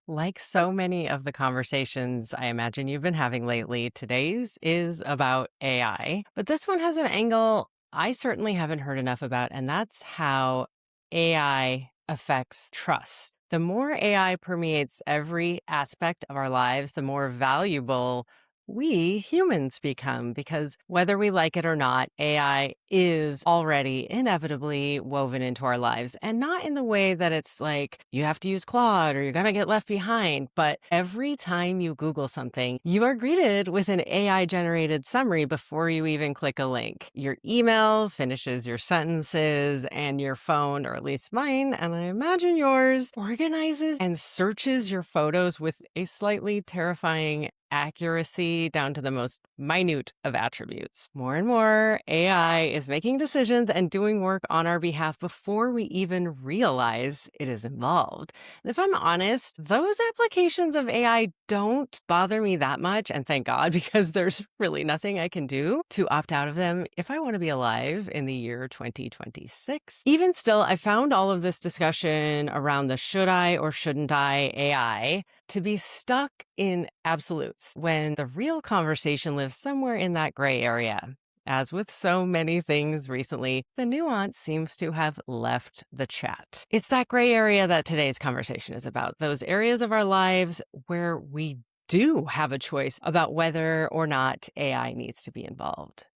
Like so many of the conversations I imagine you've been having lately, today's is about AI. But this one has an angle I certainly haven't heard enough about, and that's how AI affects trust. The more AI permeates every aspect of our lives, the more valuable we humans become, because whether we like it or not, AI is already inevitably woven into our lives, and not in the way that it's like you have to use Claude or you're going to get left behind. But every time you Google something, you are greeted with an AI generated summary before you even click a link. Your email finishes your sentences, and your phone, or at least mine, and I imagine yours, organizes and searches your photos with a slightly terrifying accuracy down to the most minute of attributes. More and more, AI is making decisions and doing work on our behalf before we even realize it is involved. And if I'm honest, those applications of AI don't bother me that much, and thank God, because there's really nothing I can do to opt out of them if I want to be alive in the year 2026. Even still, I found all of this discussion around the should I or shouldn't I AI to be stuck in absolutes when the real conversation lives somewhere in that gray area. As with so many things recently, the nuance seems to have left the chat. It's that gray area that today's conversation is about, those areas of our lives where we do have a choice about whether or not AI needs to be involved.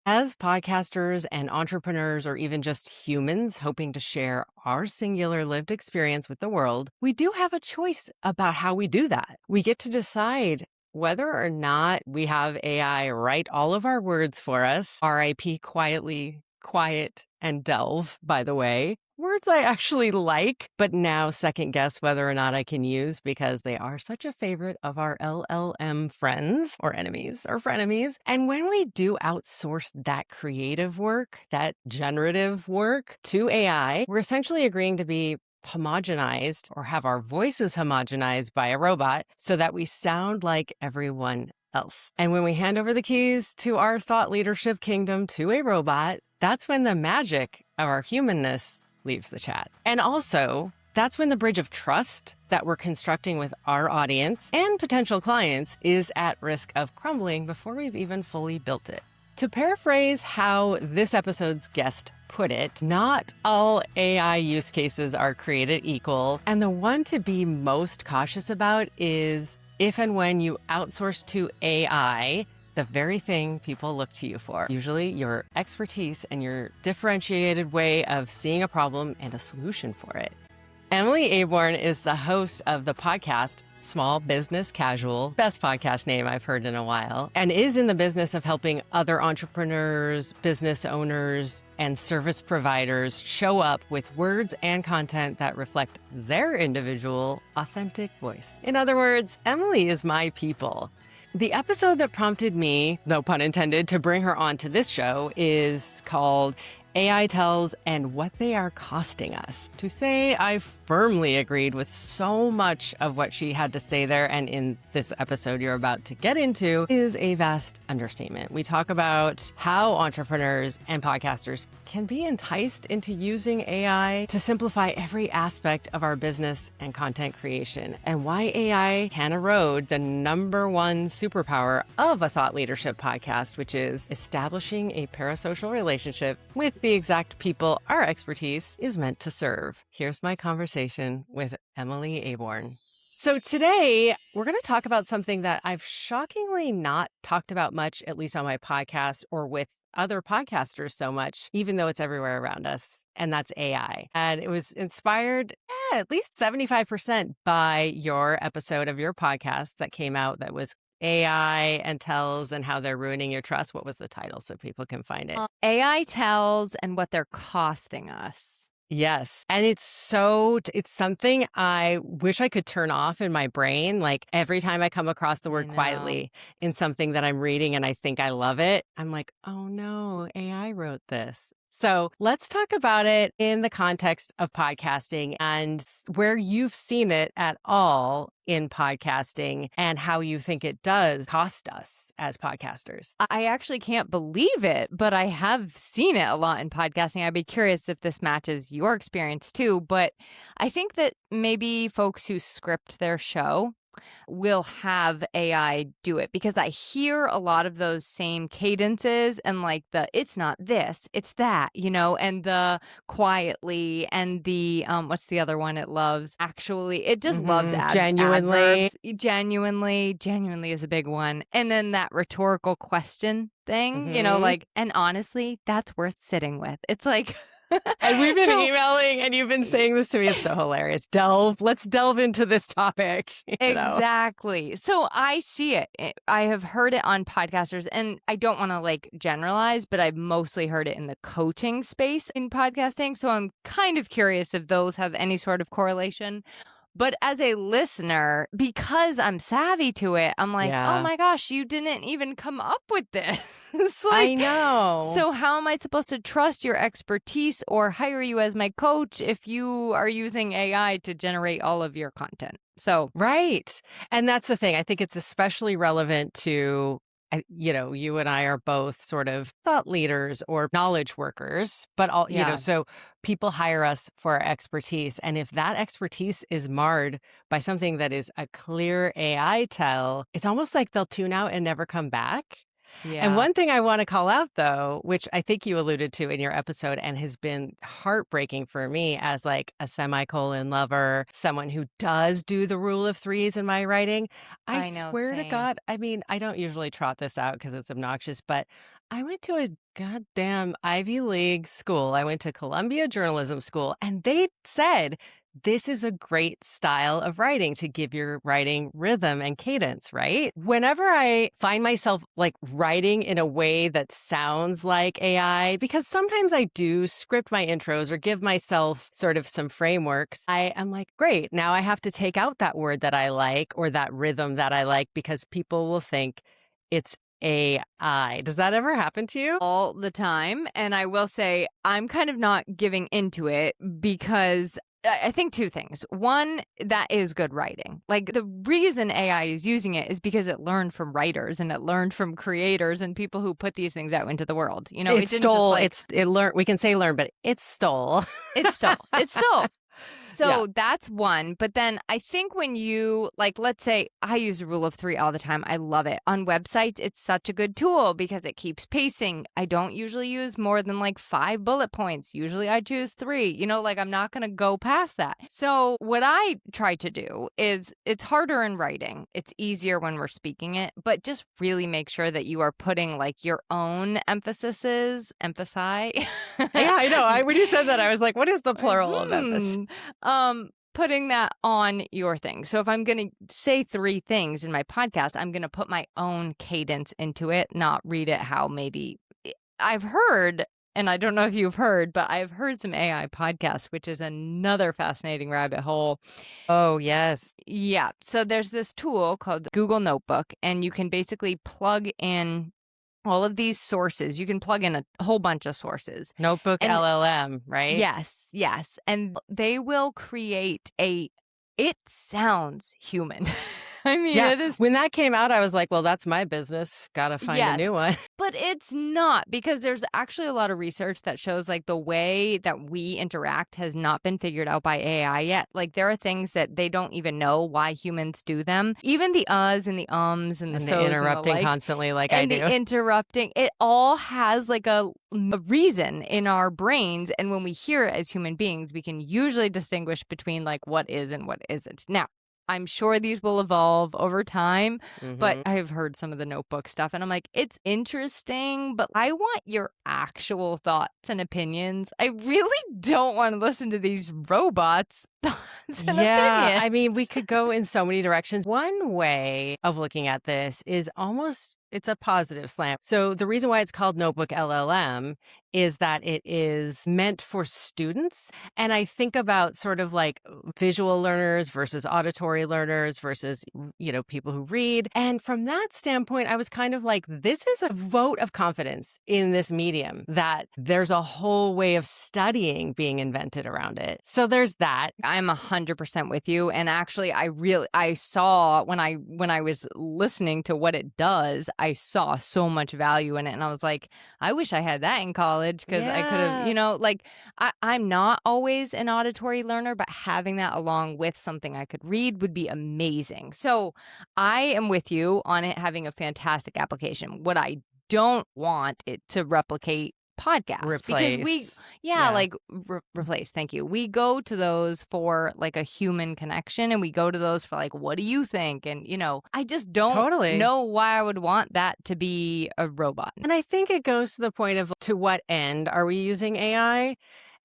As podcasters and entrepreneurs, or even just humans hoping to share our singular lived experience with the world, we do have a choice about how we do that. We get to decide whether or not we have AI write all of our words for us, RIP quietly, quiet, and delve, by the way. Words I actually like, but now second guess whether or not I can use because they are such a favorite of our LLM friends or enemies or frenemies. And when we do outsource that creative work, that generative work to AI, we're essentially agreeing to be homogenized or have our voices homogenized by a robot so that we sound like everyone else. And when we hand over the keys to our thought leadership kingdom to a robot, that's when the magic of our humanness leaves the chat. And also, that's when the bridge of trust that we're constructing with our audience and potential clients is at risk of crumbling before we've even fully built it. To paraphrase how this episode's guest put it, not all AI use cases are created equal, and the one to be most cautious about is if and when you outsource to AI the very thing people look to you for, usually your expertise and your differentiated way of seeing a problem and a solution for it. Emily Aborn is the host of the podcast Small Business Casual, best podcast name I've heard in a while, and is in the business of helping other entrepreneurs, business owners, and service providers show up with words and content that reflect their individual, authentic voice. In other words, Emily is my people. The episode that prompted me, no pun intended, to bring her on to this show is called AI Tells and What They Are Costing Us. To say I firmly agreed with so much of what she had to say there, and in this episode you're about to get into, is a vast understatement. We talk about how entrepreneurs and podcasters can be enticed into using AI to simplify every aspect of our business and content creation, and why AI can erode the number one superpower of a thought leadership podcast, which is establishing a parasocial relationship with the exact people our expertise is meant to serve. Here's my conversation with Emily Aborn. So today, we're going to talk about something that I've shockingly not talked about much, at least on my podcast or with other podcasters so much, even though it's everywhere around us, and that's AI. And it was inspired at least 75% by your episode of your podcast that came out that was AI and tells and how they're ruining your trust. What was the title so people can find it? AI tells and what they're costing us. Yes. And it's something I wish I could turn off in my brain. Like every time I come across the word quietly in something that I'm reading and I think I love it, I'm like, oh no, AI wrote this. So let's talk about it in the context of podcasting and where you've seen it at all in podcasting and how you think it does cost us as podcasters. I actually can't believe it, but I have seen it a lot in podcasting. I'd be curious if this matches your experience too. But I think that maybe folks who script their show will have AI do it because I hear a lot of those same cadences and like the it's not this, it's that, and the quietly and the what's the other one it loves? Actually, it just loves Genuinely. adverbs. Genuinely is a big one. And then that rhetorical question thing, like, and honestly, that's worth sitting with. It's like And we've been emailing and you've been saying this to me. It's so hilarious. Let's delve into this topic. Exactly. So I see it. I have heard it on podcasters, and I don't want to like generalize, but I've mostly heard it in the coaching space in podcasting. So I'm kind of curious if those have any sort of correlation. But as a listener, because I'm savvy to it, I'm like, oh my gosh, you didn't even come up with this. I know. So how am I supposed to trust your expertise or hire you as my coach if you are using AI to generate all of your content? So right. And that's the thing. I think it's especially relevant to you and I are both sort of thought leaders or knowledge workers, but so people hire us for our expertise. And if that expertise is marred by something that is a clear AI tell, it's almost like they'll tune out and never come back. yeah. And one thing I want to call out, though, which I think you alluded to in your episode and has been heartbreaking for me as like a semicolon lover, someone who does do the rule of threes in my writing. I know, swear to same. God, I mean, I don't usually trot this out because it's obnoxious, but I went to a goddamn Ivy League school. I went to Columbia Journalism School, and they said, this is a great style of writing to give your writing rhythm and cadence, right? Whenever I find myself like writing in a way that sounds like AI, because sometimes I do script my intros or give myself sort of some frameworks, I am like, great, now I have to take out that word that I like or that rhythm that I like because people will think it's AI. Does that ever happen to you? All the time. And I will say, I'm kind of not giving into it because I think two things. One, that is good writing. Like the reason AI is using it is because it learned from writers and it learned from creators and people who put these things out into the world. It didn't stole. Just like, it learned. We can say learn, but it stole. It stole. It stole. So Yeah. that's one. But then I think when you, like, let's say I use a rule of three all the time. I love it. On websites, it's such a good tool because it keeps pacing. I don't usually use more than like 5 bullet points. Usually I choose 3. Like I'm not going to go past that. So what I try to do is it's harder in writing. It's easier when we're speaking it, but just really make sure that you are putting like your own emphasize. Yeah, I know. When you said that, I was like, what is the plural of emphasis? Putting that on your thing. So if I'm going to say 3 things in my podcast, I'm going to put my own cadence into it, not read it how maybe I've heard, and I don't know if you've heard, but I've heard some AI podcasts, which is another fascinating rabbit hole. Oh, yes. Yeah. So there's this tool called Google Notebook, and you can basically plug in all of these sources. You can plug in a whole bunch of sources. Notebook And LLM, right? Yes. And they will create it sounds human. I mean, Yeah. it is. When that came out, I was like, well, that's my business. Gotta find a new one. But it's not, because there's actually a lot of research that shows like the way that we interact has not been figured out by AI yet. Like there are things that they don't even know why humans do them. Even the uhs and the ums and the so's interrupting and the likes, constantly like and I do. the interrupting, it all has like a reason in our brains. And when we hear it as human beings, we can usually distinguish between like what is and what isn't. Now, I'm sure these will evolve over time, but I've heard some of the notebook stuff and I'm like, it's interesting, but I want your actual thoughts and opinions. I really don't want to listen to these robots thoughts and Yeah, opinions. I mean, we could go in so many directions. One way of looking at this is it's a positive slant. So the reason why it's called Notebook LLM is that it is meant for students. And I think about sort of like visual learners versus auditory learners versus, people who read. And from that standpoint, I was kind of like, this is a vote of confidence in this medium that there's a whole way of studying being invented around it. So there's that. I'm 100% with you. And actually, I saw when I was listening to what it does, I saw so much value in it. And I was like, I wish I had that in college because I could have, Yeah. like I'm not always an auditory learner, but having that along with something I could read would be amazing. So I am with you on it having a fantastic application. What I don't want it to replicate podcasts because Replace. Yeah. like replace, thank you. We go to those for like a human connection, and we go to those for like, what do you think? And I just don't Totally. know why I would want that to be a robot. And I think it goes to the point of to what end are we using AI?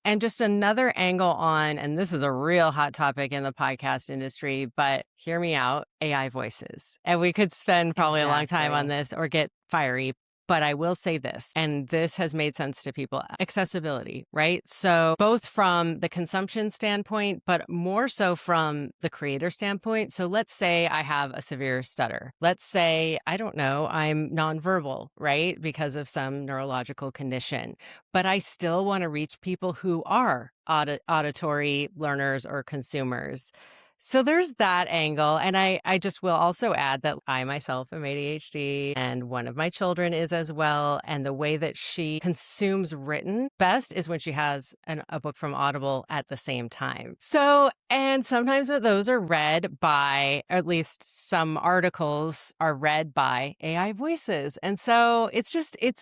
And just another angle on, and this is a real hot topic in the podcast industry, but hear me out, AI voices. And we could spend probably a long time on Exactly. this or get fiery. But I will say this, and this has made sense to people, accessibility, right? So both from the consumption standpoint, but more so from the creator standpoint. So let's say I have a severe stutter. Let's say, I don't know, I'm nonverbal, right? Because of some neurological condition, but I still want to reach people who are auditory learners or consumers. So there's that angle. And I just will also add that I myself am ADHD and one of my children is as well. And the way that she consumes written best is when she has a book from Audible at the same time. So, and sometimes those are read by, or at least some articles are read by AI voices. And so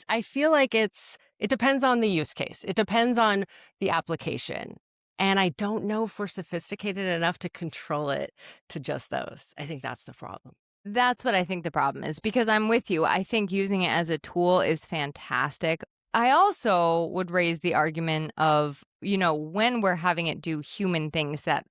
I feel like it depends on the use case. It depends on the application. And I don't know if we're sophisticated enough to control it to just those. I think that's the problem. That's what I think the problem is, because I'm with you. I think using it as a tool is fantastic. I also would raise the argument of, when we're having it do human things that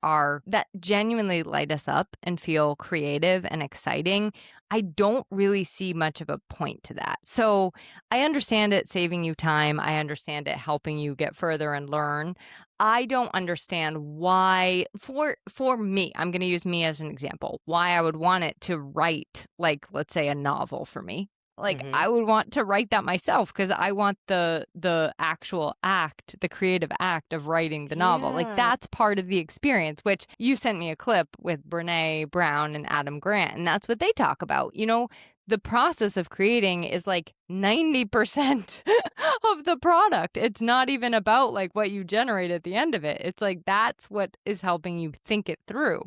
genuinely light us up and feel creative and exciting, I don't really see much of a point to that. So I understand it saving you time. I understand it helping you get further and learn. I don't understand why, for me, I'm going to use me as an example, why I would want it to write, like, let's say, a novel for me. Like, Mm-hmm. I would want to write that myself because I want the actual act, the creative act of writing the novel. Like, Yeah. that's part of the experience, which you sent me a clip with Brene Brown and Adam Grant, and that's what they talk about. The process of creating is like 90% of the product. It's not even about like what you generate at the end of it. It's like that's what is helping you think it through.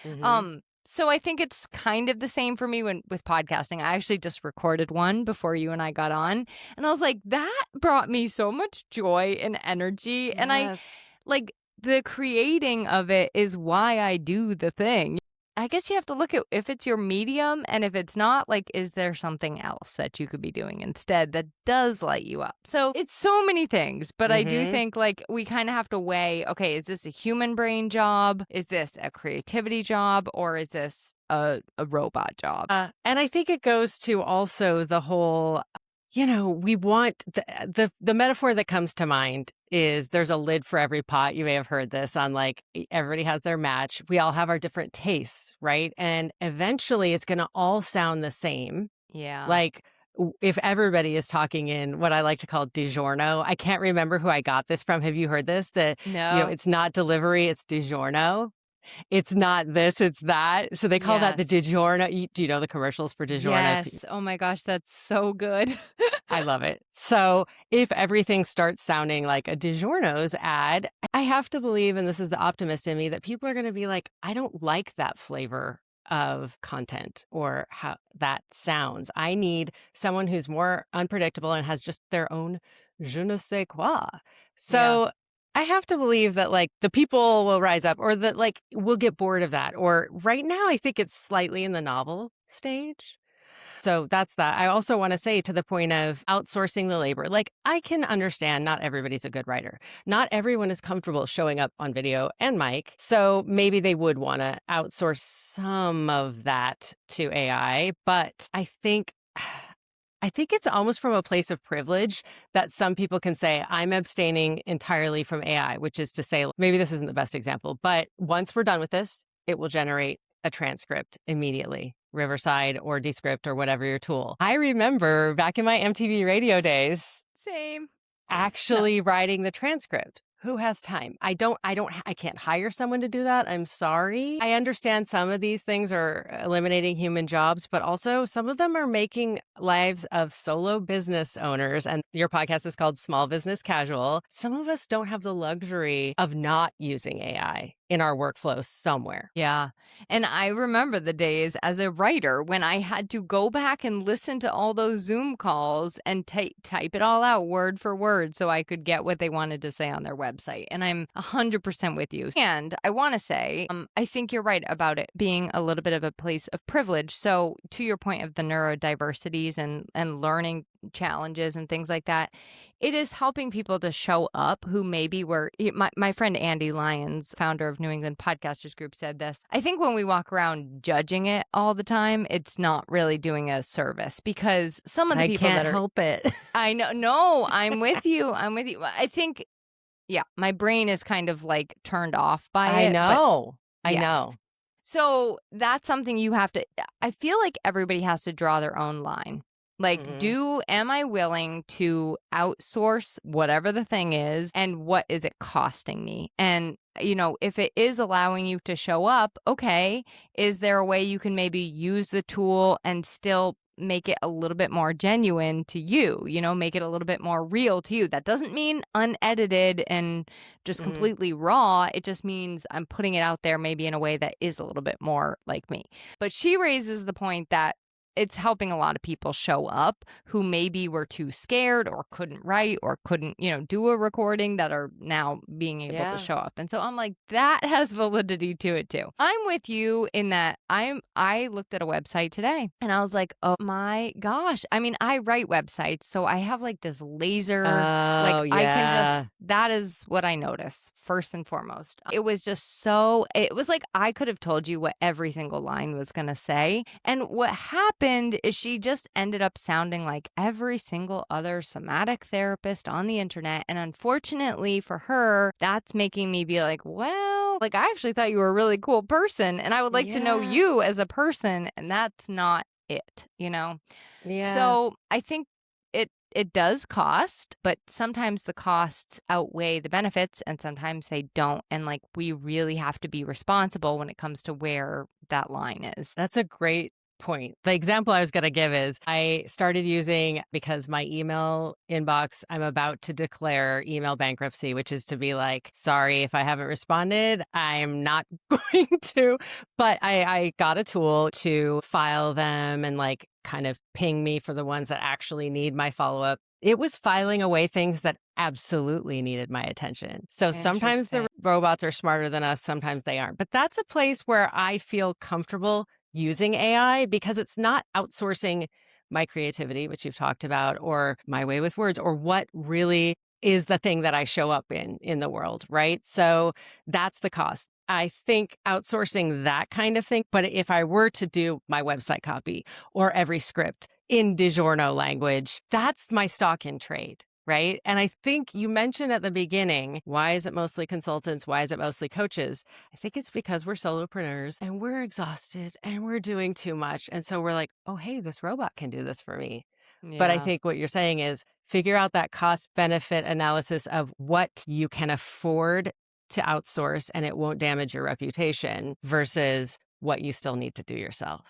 Mm-hmm. So I think it's kind of the same for me with podcasting. I actually just recorded one before you and I got on, and I was like, that brought me so much joy and energy. And I Yes. like the creating of it is why I do the thing. I guess you have to look at if it's your medium, and if it's not, like, is there something else that you could be doing instead that does light you up? So it's so many things, but I do Mm-hmm. think like we kind of have to weigh, okay, is this a human brain job? Is this a creativity job? Or is this a robot job? And I think it goes to also the whole, we want the metaphor that comes to mind is there's a lid for every pot. You may have heard this on like everybody has their match. We all have our different tastes, right? And eventually it's going to all sound the same. Yeah. Like if everybody is talking in what I like to call DiGiorno, I can't remember who I got this from. Have you heard this? That, No. it's not delivery, it's DiGiorno. It's not this, it's that. So they call that the Yes. DiGiorno. Do you know the commercials for DiGiorno? Yes. Oh my gosh, that's so good. I love it. So if everything starts sounding like a DiGiorno's ad, I have to believe, and this is the optimist in me, that people are going to be like, I don't like that flavor of content or how that sounds. I need someone who's more unpredictable and has just their own je ne sais quoi. Yeah. So I have to believe that like the people will rise up or that like we'll get bored of that. Or right now, I think it's slightly in the novel stage. So that's that. I also want to say to the point of outsourcing the labor, like I can understand not everybody's a good writer. Not everyone is comfortable showing up on video and mic. So maybe they would want to outsource some of that to AI. But I think it's almost from a place of privilege that some people can say, I'm abstaining entirely from AI, which is to say, maybe this isn't the best example, but once we're done with this, it will generate a transcript immediately, Riverside or Descript or whatever your tool. I remember back in my MTV radio days, Same. No. actually writing the transcript. Who has time? I can't hire someone to do that. I'm sorry. I understand some of these things are eliminating human jobs, but also some of them are making lives of solo business owners. And your podcast is called Small Business Casual. Some of us don't have the luxury of not using AI in our workflow somewhere. Yeah. And I remember the days as a writer when I had to go back and listen to all those Zoom calls and type it all out word for word so I could get what they wanted to say on their website. And I'm 100% with you. And I want to say, I think you're right about it being a little bit of a place of privilege. So to your point of the neurodiversities and learning challenges and things like that, it is helping people to show up who maybe were my friend Andy Lyons, founder of New England Podcasters Group, said this. I think when we walk around judging it all the time, it's not really doing a service because some of the people that I can't help it. I know. No, I'm with you. I'm with you. I think, yeah, my brain is kind of like turned off by I it. know. I yes. know. So that's something you have to, I feel like everybody has to draw their own line. Like, am I willing to outsource whatever the thing is and what is it costing me? And, if it is allowing you to show up, okay, is there a way you can maybe use the tool and still make it a little bit more genuine to you, make it a little bit more real to you? That doesn't mean unedited and just completely raw. It just means I'm putting it out there maybe in a way that is a little bit more like me. But she raises the point that it's helping a lot of people show up who maybe were too scared or couldn't write or couldn't, do a recording that are now being able to show up. And so I'm like, that has validity to it too. I'm with you in that I looked at a website today and I was like, oh my gosh. I mean, I write websites, so I have like this laser, I can just, that is what I notice first and foremost. It was like I could have told you what every single line was going to say. And what happened is she just ended up sounding like every single other somatic therapist on the internet. And unfortunately for her, that's making me be like, well, like I actually thought you were a really cool person and I would like to know you as a person. And that's not it, Yeah. So I think it does cost, but sometimes the costs outweigh the benefits and sometimes they don't. And like we really have to be responsible when it comes to where that line is. That's a great point. The example I was going to give is I started using, because my email inbox, I'm about to declare email bankruptcy, which is to be like, sorry if I haven't responded, I'm not going to. But I got a tool to file them and like kind of ping me for the ones that actually need my follow-up. It was filing away things that absolutely needed my attention. So sometimes the robots are smarter than us, sometimes they aren't. But that's a place where I feel comfortable using AI because it's not outsourcing my creativity, which you've talked about, or my way with words, or what really is the thing that I show up in the world, right? So that's the cost. I think outsourcing that kind of thing, but if I were to do my website copy or every script in DiGiorno language, that's my stock in trade. Right. And I think you mentioned at the beginning, why is it mostly consultants? Why is it mostly coaches? I think it's because we're solopreneurs and we're exhausted and we're doing too much. And so we're like, oh, hey, this robot can do this for me. Yeah. But I think what you're saying is figure out that cost benefit analysis of what you can afford to outsource and it won't damage your reputation versus what you still need to do yourself.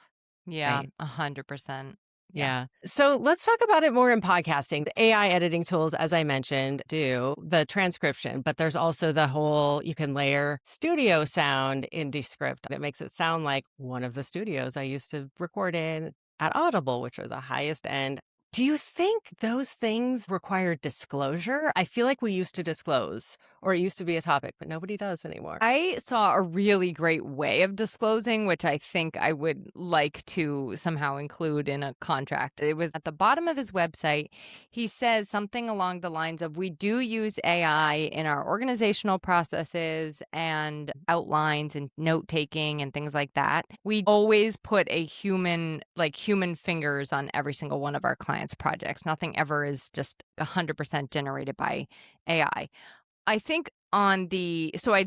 Yeah, 100%. Yeah. So let's talk about it more in podcasting. The AI editing tools, as I mentioned, do the transcription, but there's also the whole, you can layer studio sound in Descript. It makes it sound like one of the studios I used to record in at Audible, which are the highest end Do you think those things require disclosure? I feel like we used to disclose, or it used to be a topic, but nobody does anymore. I saw a really great way of disclosing, which I think I would like to somehow include in a contract. It was at the bottom of his website. He says something along the lines of, we do use AI in our organizational processes and outlines and note taking and things like that. We always put a human fingers on every single one of our clients' projects. Nothing ever is just 100% generated by AI. I think on the so I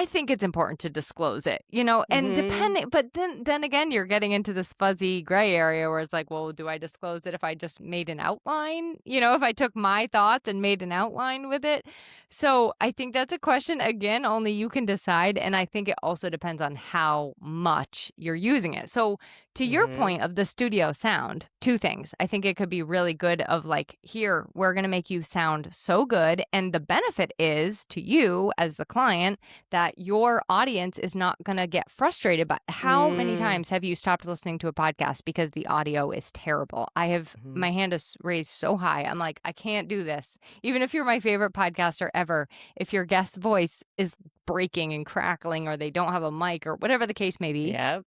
think it's important to disclose it, and Hmm. depending, but then again, you're getting into this fuzzy gray area where it's like, well, do I disclose it if I just made an outline? If I took my thoughts and made an outline with it. So I think that's a question, again, only you can decide. And I think it also depends on how much you're using it. So to your Hmm. point of the studio sound, two things. I think it could be really good of like, here, we're going to make you sound so good. And the benefit is to you as the client that your audience is not going to get frustrated. But how many Mm. times have you stopped listening to a podcast because the audio is terrible? I have, Mhm. my hand is raised so high. I'm like, I can't do this. Even if you're my favorite podcaster ever, if your guest's voice is breaking and crackling or they don't have a mic or whatever the case may be, Yep.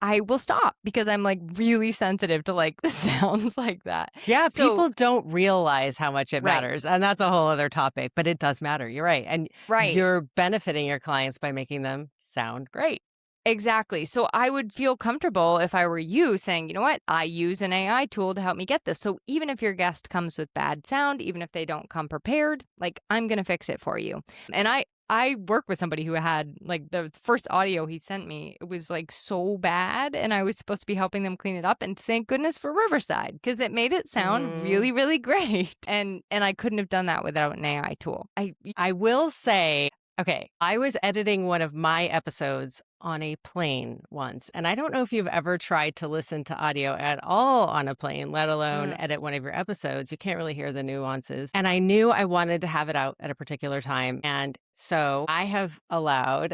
I will stop because I'm like really sensitive to like the sounds like that. Yeah, So, people don't realize how much it right, matters. And that's a whole other topic, but it does matter. You're right. And right. you're benefiting your clients by making them sound great. Exactly. So I would feel comfortable if I were you saying, you know what, I use an AI tool to help me get this. So even if your guest comes with bad sound, even if they don't come prepared, like I'm going to fix it for you. And I work with somebody who had like the first audio he sent me, it was like so bad and I was supposed to be helping them clean it up, and thank goodness for Riverside because it made it sound Mm. really really great. And I couldn't have done that without an AI tool. I will say, okay, I was editing one of my episodes on a plane once. And I don't know if you've ever tried to listen to audio at all on a plane, let alone Mm, edit one of your episodes. You can't really hear the nuances. And I knew I wanted to have it out at a particular time. And so I have allowed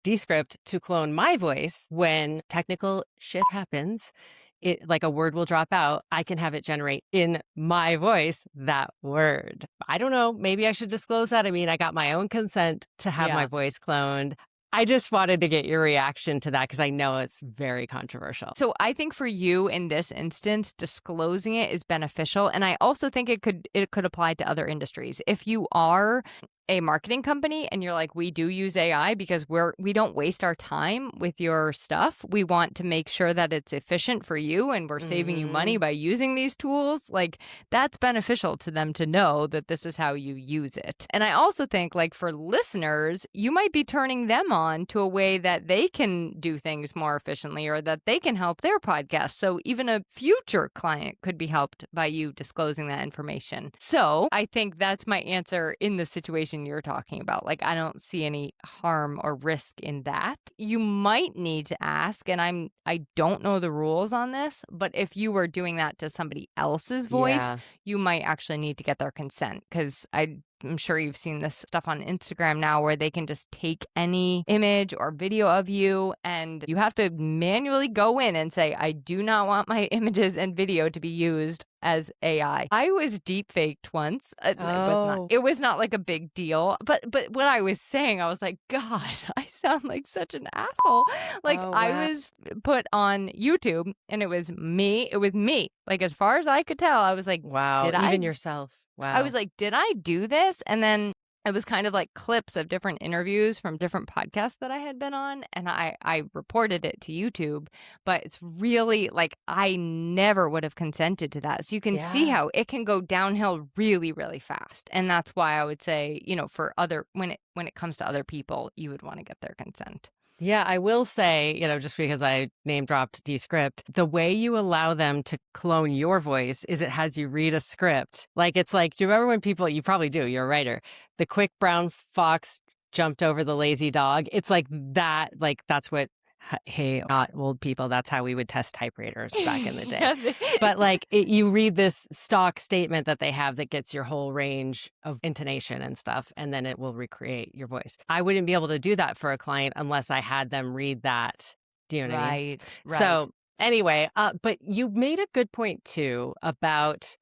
Descript to clone my voice when technical shit happens. It like a word will drop out. I can have it generate in my voice that word. I don't know. Maybe I should disclose that. I mean, I got my own consent to have my yeah. voice cloned. I just wanted to get your reaction to that because I know it's very controversial. So I think for you in this instance, disclosing it is beneficial. And I also think it could apply to other industries. If you are a marketing company and you're like, we do use AI because we don't waste our time with your stuff. We want to make sure that it's efficient for you and we're saving you money Hmm. by using these tools. Like that's beneficial to them to know that this is how you use it. And I also think like for listeners, you might be turning them on to a way that they can do things more efficiently or that they can help their podcast. So even a future client could be helped by you disclosing that information. So I think that's my answer in the situation you're talking about. Like, I don't see any harm or risk in that. You might need to ask, and I don't know the rules on this, but if you were doing that to somebody else's voice, Yeah. you might actually need to get their consent because I'm sure you've seen this stuff on Instagram now where they can just take any image or video of you and you have to manually go in and say, I do not want my images and video to be used as AI. I was deep faked once. Oh, It was not like a big deal, but what I was saying, I was like, God, I sound like such an asshole. Like oh, I wow. was put on YouTube and it was me. It was me. Like as far as I could tell, I was like, Wow. did I Even yourself. I was Wow. like, did I do this? And then it was kind of like clips of different interviews from different podcasts that I had been on. And I reported it to YouTube, but it's really like I never would have consented to that. So you can see Yeah. how it can go downhill really, really fast. And that's why I would say, for other when it comes to other people, you would want to get their consent. Yeah, I will say, just because I name dropped Descript, the way you allow them to clone your voice is it has you read a script. Like, it's like, do you remember when you probably do, you're a writer, the quick brown fox jumped over the lazy dog? It's like that's what, hey, not old people, that's how we would test typewriters back in the day. Yeah, But like you read this stock statement that they have that gets your whole range of intonation and stuff, and then it will recreate your voice. I wouldn't be able to do that for a client unless I had them read that. Do you know what I mean? right, right. So anyway, but you made a good point too about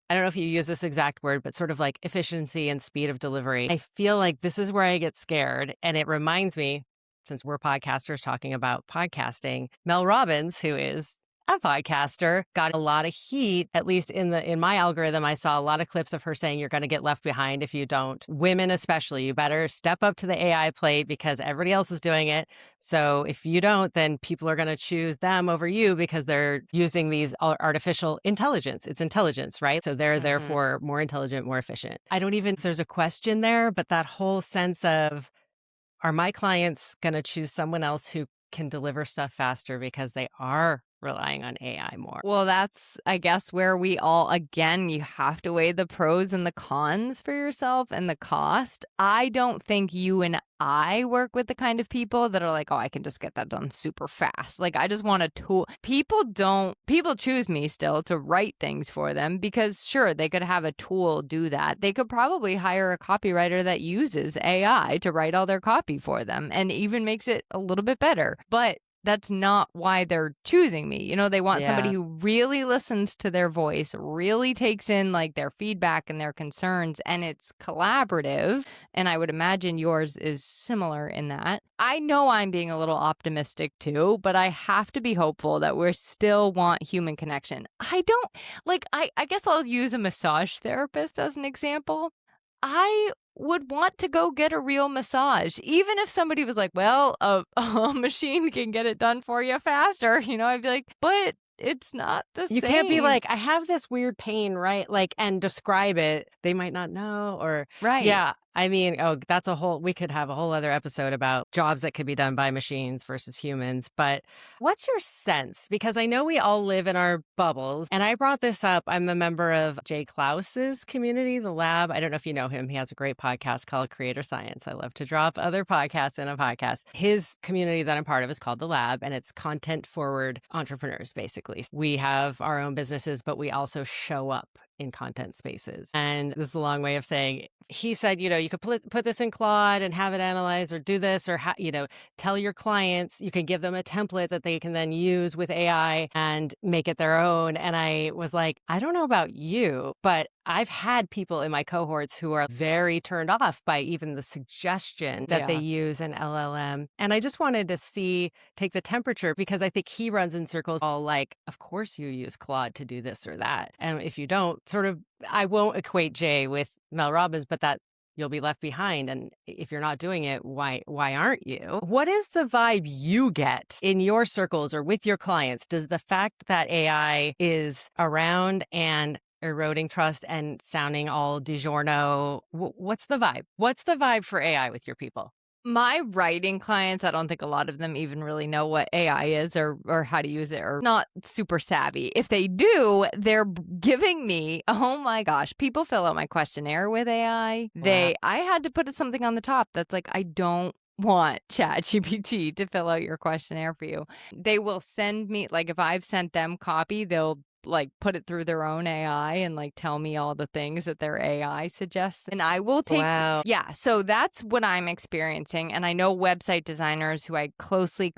I don't know if you use this exact word, but sort of like efficiency and speed of delivery. I feel like this is where I get scared. And it reminds me, since we're podcasters talking about podcasting, Mel Robbins, who is a podcaster, got a lot of heat, at least in my algorithm. I saw a lot of clips of her saying you're going to get left behind if you don't. Women especially, you better step up to the AI plate because everybody else is doing it. So if you don't, then people are going to choose them over you because they're using these artificial intelligence. It's intelligence, right? So they're therefore more intelligent, more efficient. I don't even if there's a question there, but that whole sense of, are my clients going to choose someone else who can deliver stuff faster because they are relying on AI more? Well, that's, I guess, where we all, again, you have to weigh the pros and the cons for yourself and the cost. I don't think you and I work with the kind of people that are like, oh, I can just get that done super fast. Like, I just want a tool. People choose me still to write things for them because, sure, they could have a tool do that. They could probably hire a copywriter that uses AI to write all their copy for them and even makes it a little bit better. But that's not why they're choosing me. They want somebody who really listens to their voice, really takes in like their feedback and their concerns, and it's collaborative. And I would imagine yours is similar in that. I know I'm being a little optimistic too, but I have to be hopeful that we still want human connection. I don't I guess I'll use a massage therapist as an example. I would want to go get a real massage, even if somebody was like, well, a machine can get it done for you faster. I'd be like, but it's not the same. You can't be like, I have this weird pain, right? Like, and describe it. They might not know or, right. Yeah. I mean, we could have a whole other episode about jobs that could be done by machines versus humans. But what's your sense? Because I know we all live in our bubbles. And I brought this up. I'm a member of Jay Klaus's community, The Lab. I don't know if you know him. He has a great podcast called Creator Science. I love to drop other podcasts in a podcast. His community that I'm part of is called The Lab, and it's content forward entrepreneurs, basically. We have our own businesses, but we also show up in content spaces. And this is a long way of saying, he said, you could put this in Claude and have it analyze or do this or, tell your clients, you can give them a template that they can then use with AI and make it their own. And I was like, I don't know about you, but I've had people in my cohorts who are very turned off by even the suggestion that they use an LLM. And I just wanted to take the temperature because I think he runs in circles all like, of course you use Claude to do this or that. And if you don't, I won't equate Jay with Mel Robbins, but that you'll be left behind. And if you're not doing it, why aren't you? What is the vibe you get in your circles or with your clients? Does the fact that AI is around and eroding trust and sounding all DiGiorno, what's the vibe? What's the vibe for AI with your people? My writing clients, I don't think a lot of them even really know what AI is or how to use it or not super savvy. If they do, they're giving me, oh my gosh, people fill out my questionnaire with AI. Wow. I had to put something on the top that's like, I don't want ChatGPT to fill out your questionnaire for you. They will send me, like if I've sent them copy, they'll like put it through their own AI and like tell me all the things that their AI suggests. And I will take, yeah. So that's what I'm experiencing. And I know website designers who I closely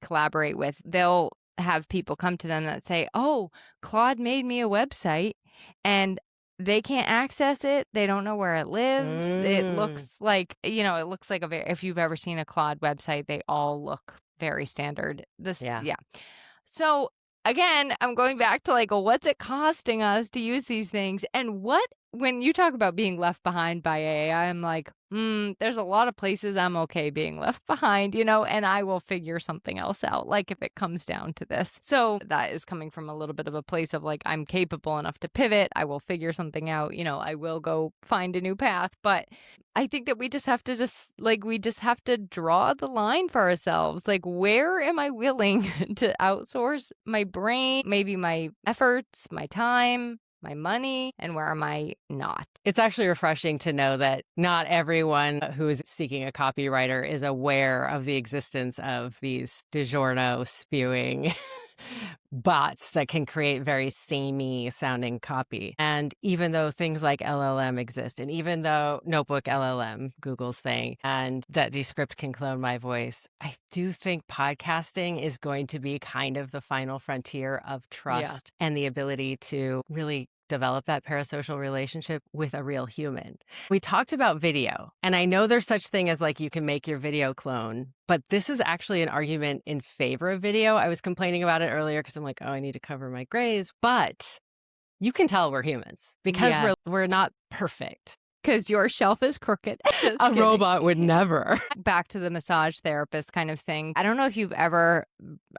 collaborate with, they'll have people come to them that say, oh, Claude made me a website and they can't access it. They don't know where it lives. It looks like, it looks like if you've ever seen a Claude website, they all look very standard. Yeah. So again, I'm going back to like, what's it costing us to use these things? And when you talk about being left behind by AI, I'm like, there's a lot of places I'm okay being left behind, and I will figure something else out, like if it comes down to this. So that is coming from a little bit of a place of like, I'm capable enough to pivot. I will figure something out, I will go find a new path. But I think that we just have to draw the line for ourselves. Like, where am I willing to outsource my brain, maybe my efforts, my time, my money, and where am I not? It's actually refreshing to know that not everyone who is seeking a copywriter is aware of the existence of these DiGiorno spewing bots that can create very samey sounding copy. And even though things like LLM exist, and even though Notebook LLM, Google's thing, and that Descript can clone my voice, I do think podcasting is going to be kind of the final frontier of trust and the ability to really develop that parasocial relationship with a real human. We talked about video, and I know there's such thing as like you can make your video clone, but this is actually an argument in favor of video. I was complaining about it earlier because I'm like, oh, I need to cover my grays, but you can tell we're humans because Yeah. we're not perfect. Because your shelf is crooked. Just A kidding. robot would never. Back to the massage therapist kind of thing. I don't know if you've ever,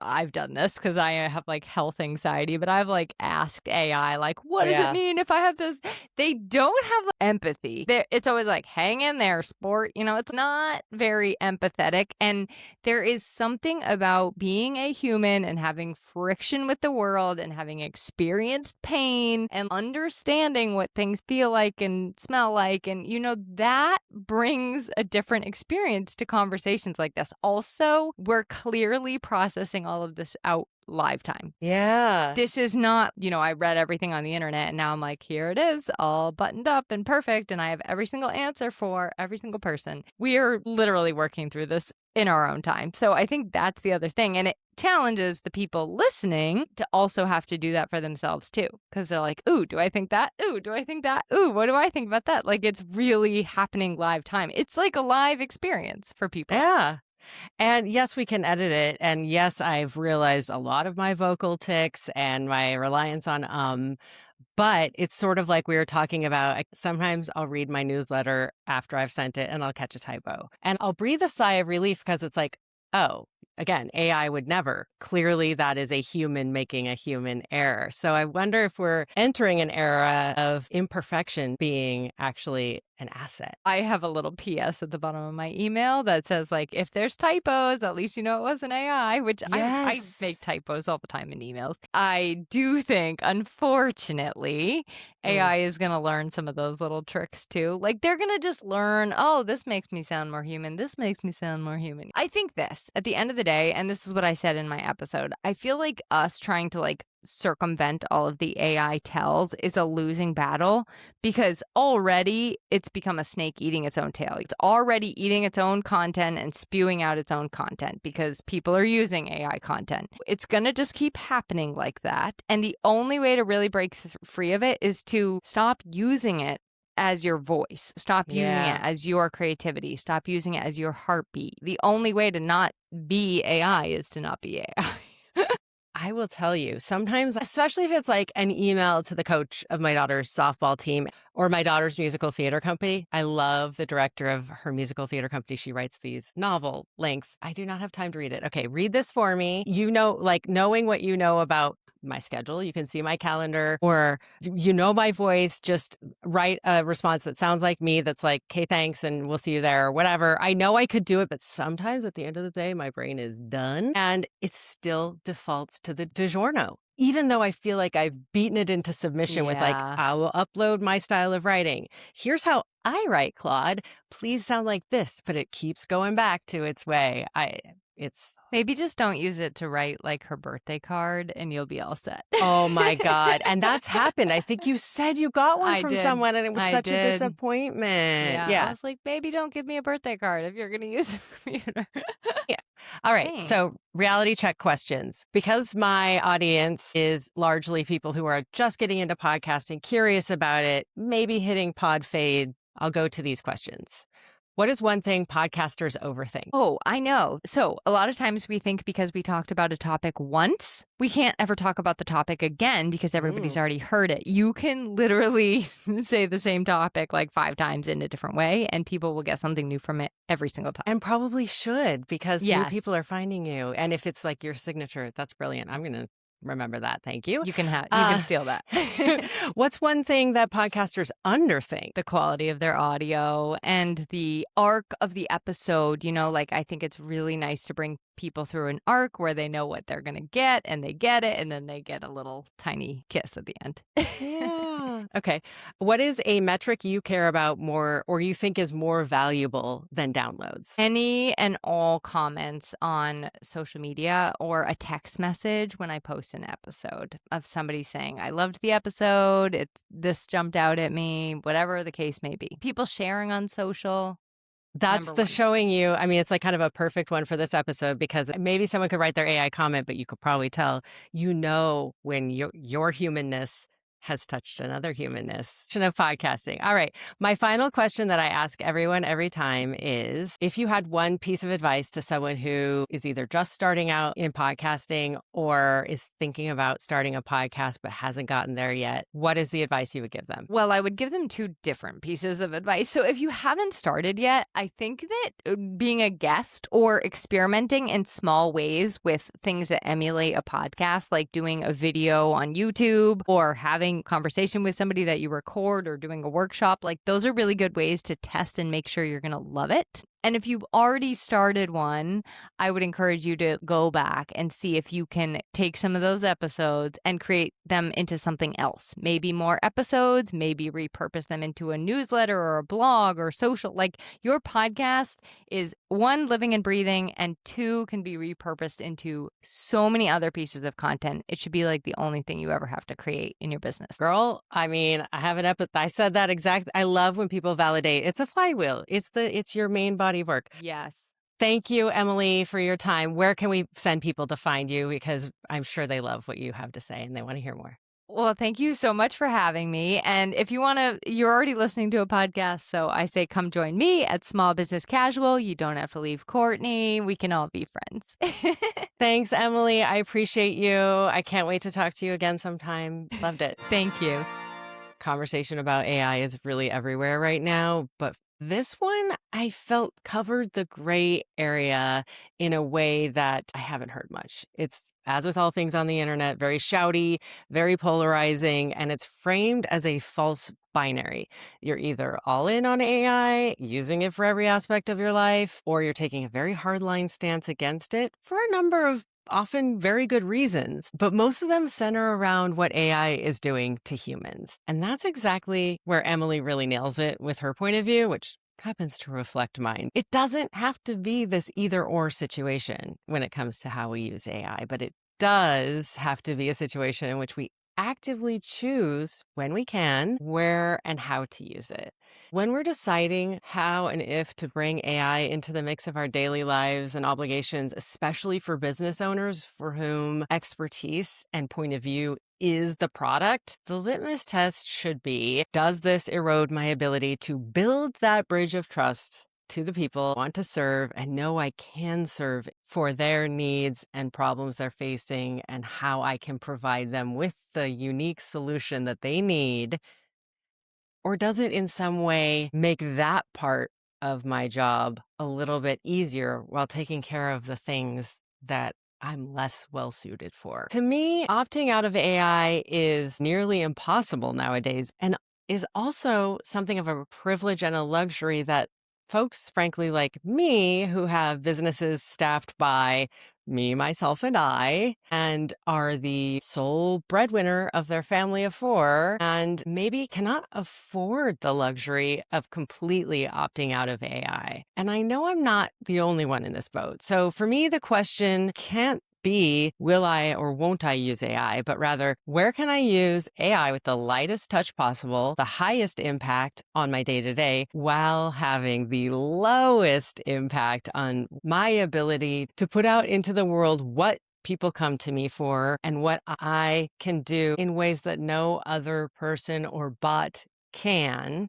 I've done this because I have like health anxiety, but I've like asked AI, like, what does it mean if I have this? They don't have empathy. It's always like, hang in there, sport. You know, it's not very empathetic. And there is something about being a human and having friction with the world and having experienced pain and understanding what things feel like and smell like. And, you know, that brings a different experience to conversations like this. Also, we're clearly processing all of this out live time. Yeah. This is not, you know, I read everything on the internet and now I'm like, here it is, all buttoned up and perfect. And I have every single answer for every single person. We are literally working through this in our own time. So I think that's the other thing. And it challenges the people listening to also have to do that for themselves too. Because they're like, ooh, do I think that? Ooh, do I think that? Ooh, what do I think about that? Like it's really happening live time. It's like a live experience for people. Yeah. And yes, we can edit it. And yes, I've realized a lot of my vocal tics and my reliance on but it's sort of like we were talking about. Sometimes I'll read my newsletter after I've sent it and I'll catch a typo. And I'll breathe a sigh of relief because it's like, oh, again, AI would never. Clearly, that is a human making a human error. So I wonder if we're entering an era of imperfection being actually an asset. I have a little PS at the bottom of my email that says, like, if there's typos, at least you know it wasn't AI, which I make typos all the time in emails. I do think, unfortunately, AI is going to learn some of those little tricks too. Like, they're going to just learn, oh, this makes me sound more human. This makes me sound more human. I think this, at the end of the day, and this is what I said in my episode, I feel like us trying to, like, circumvent all of the AI tells is a losing battle because already it's become a snake eating its own tail. It's already eating its own content and spewing out its own content because people are using AI content. It's going to just keep happening like that. And the only way to really break free of it is to stop using it as your voice. Stop using it as your creativity. Stop using it as your heartbeat. The only way to not be AI is to not be AI. I will tell you, sometimes, especially if it's like an email to the coach of my daughter's softball team or my daughter's musical theater company. I love the director of her musical theater company. She writes these novel length. I do not have time to read it. Okay, read this for me. You know, like knowing what you know about my schedule, you can see my calendar, or you know my voice, just write a response that sounds like me that's like, okay, thanks, and we'll see you there, or whatever. I know I could do it, but sometimes at the end of the day, my brain is done and it still defaults to the DiGiorno. Even though I feel like I've beaten it into submission with like, I will upload my style of writing. Here's how I write, Claude. Please sound like this, but it keeps going back to its way. It's maybe just don't use it to write like her birthday card and you'll be all set. Oh my God. And that's happened. I think you said you got one from someone and it was such a disappointment. Yeah. I was like, baby, don't give me a birthday card if you're going to use it for computer. Yeah. All right. Dang. So reality check questions. Because my audience is largely people who are just getting into podcasting, curious about it, maybe hitting pod fade, I'll go to these questions. What is one thing podcasters overthink? Oh, I know. So a lot of times we think because we talked about a topic once, we can't ever talk about the topic again because everybody's already heard it. You can literally say the same topic like 5 times in a different way and people will get something new from it every single time. And probably should because new people are finding you. And if it's like your signature, that's brilliant. I'm going to remember that. Thank you. You can steal that. What's one thing that podcasters underthink? The quality of their audio and the arc of the episode. You know, like I think it's really nice to bring people through an arc where they know what they're going to get and they get it and then they get a little tiny kiss at the end. Yeah. Okay. What is a metric you care about more or you think is more valuable than downloads? Any and all comments on social media or a text message when I post an episode of somebody saying, I loved the episode, this jumped out at me, whatever the case may be. People sharing on social. That's the showing you. I mean, it's like kind of a perfect one for this episode because maybe someone could write their AI comment, but you could probably tell, you know, when your humanness has touched another humanness of podcasting. All right. My final question that I ask everyone every time is, if you had one piece of advice to someone who is either just starting out in podcasting or is thinking about starting a podcast but hasn't gotten there yet, what is the advice you would give them? Well, I would give them two different pieces of advice. So if you haven't started yet, I think that being a guest or experimenting in small ways with things that emulate a podcast, like doing a video on YouTube or having conversation with somebody that you record or doing a workshop, like those are really good ways to test and make sure you're going to love it. And if you've already started one, I would encourage you to go back and see if you can take some of those episodes and create them into something else. Maybe more episodes, maybe repurpose them into a newsletter or a blog or social. Like your podcast is one, living and breathing, and two, can be repurposed into so many other pieces of content. It should be like the only thing you ever have to create in your business. Girl, I mean, I have an I said that exactly. I love when people validate. It's a flywheel. It's your main body of work. Yes. Thank you, Emily, for your time. Where can we send people to find you? Because I'm sure they love what you have to say and they want to hear more. Well, thank you so much for having me. And if you want to, you're already listening to a podcast. So I say come join me at Small Business Casual. You don't have to leave Courtney. We can all be friends. Thanks, Emily. I appreciate you. I can't wait to talk to you again sometime. Loved it. Thank you. Conversation about AI is really everywhere right now, but this one I felt covered the gray area in a way that I haven't heard much. It's, as with all things on the internet, very shouty, very polarizing, and it's framed as a false binary. You're either all in on AI, using it for every aspect of your life, or you're taking a very hardline stance against it for a number of often very good reasons, but most of them center around what AI is doing to humans. And that's exactly where Emily really nails it with her point of view, which happens to reflect mine. It doesn't have to be this either or situation when it comes to how we use AI, but it does have to be a situation in which we actively choose, when we can, where and how to use it. When we're deciding how and if to bring AI into the mix of our daily lives and obligations, especially for business owners for whom expertise and point of view is the product, the litmus test should be, does this erode my ability to build that bridge of trust to the people I want to serve and know I can serve for their needs and problems they're facing and how I can provide them with the unique solution that they need? Or does it in some way make that part of my job a little bit easier while taking care of the things that I'm less well suited for? To me, opting out of AI is nearly impossible nowadays and is also something of a privilege and a luxury that folks, frankly, like me, who have businesses staffed by me, myself, and I, and are the sole breadwinner of their family of four, and maybe cannot afford the luxury of completely opting out of AI. And I know I'm not the only one in this boat. So for me, the question can't be, will I or won't I use AI, but rather, where can I use AI with the lightest touch possible, the highest impact on my day-to-day, while having the lowest impact on my ability to put out into the world what people come to me for and what I can do in ways that no other person or bot can.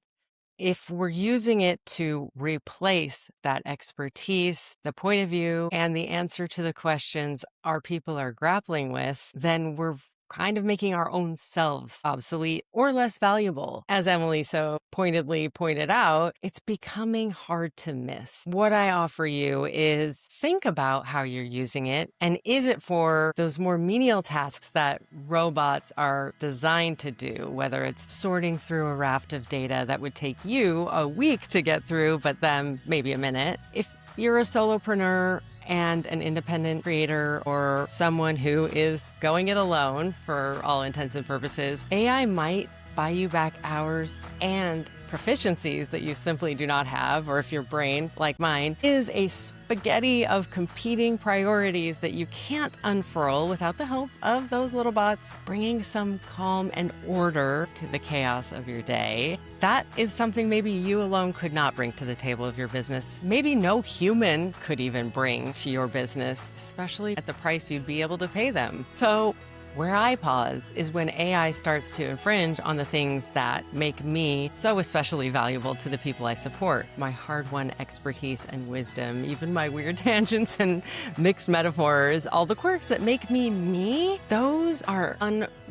If we're using it to replace that expertise, the point of view, and the answer to the questions our people are grappling with, then we're kind of making our own selves obsolete or less valuable. As Emily so pointedly pointed out, it's becoming hard to miss. What I offer you is think about how you're using it, and is it for those more menial tasks that robots are designed to do, whether it's sorting through a raft of data that would take you a week to get through, but them maybe a minute. If you're a solopreneur and an independent creator or someone who is going it alone for all intents and purposes, AI might buy you back hours and proficiencies that you simply do not have, or if your brain, like mine, is a spaghetti of competing priorities that you can't unfurl without the help of those little bots bringing some calm and order to the chaos of your day. That is something maybe you alone could not bring to the table of your business. Maybe no human could even bring to your business, especially at the price you'd be able to pay them. So Where I pause is when AI starts to infringe on the things that make me so especially valuable to the people I support. My hard-won expertise and wisdom, even my weird tangents and mixed metaphors, all the quirks that make me me, those are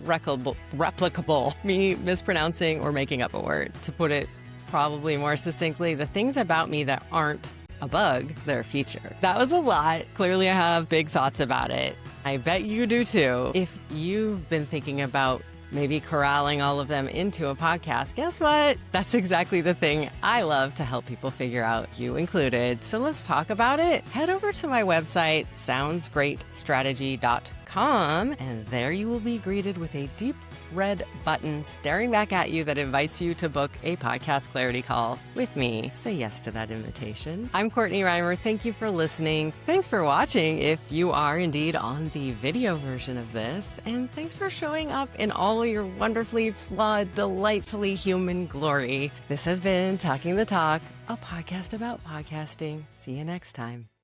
replicable. Me mispronouncing or making up a word. To put it probably more succinctly, the things about me that aren't a bug, they're a feature. That was a lot. Clearly, I have big thoughts about it. I bet you do too. If you've been thinking about maybe corralling all of them into a podcast, guess what? That's exactly the thing I love to help people figure out, you included. So let's talk about it. Head over to my website, soundsgreatstrategy.com, and there you will be greeted with a deep red button staring back at you that invites you to book a podcast clarity call with me. Say yes to that invitation. I'm Courtney Reimer. Thank you for listening. Thanks for watching if you are indeed on the video version of this. And thanks for showing up in all your wonderfully flawed, delightfully human glory. This has been Talking the Talk, a podcast about podcasting. See you next time.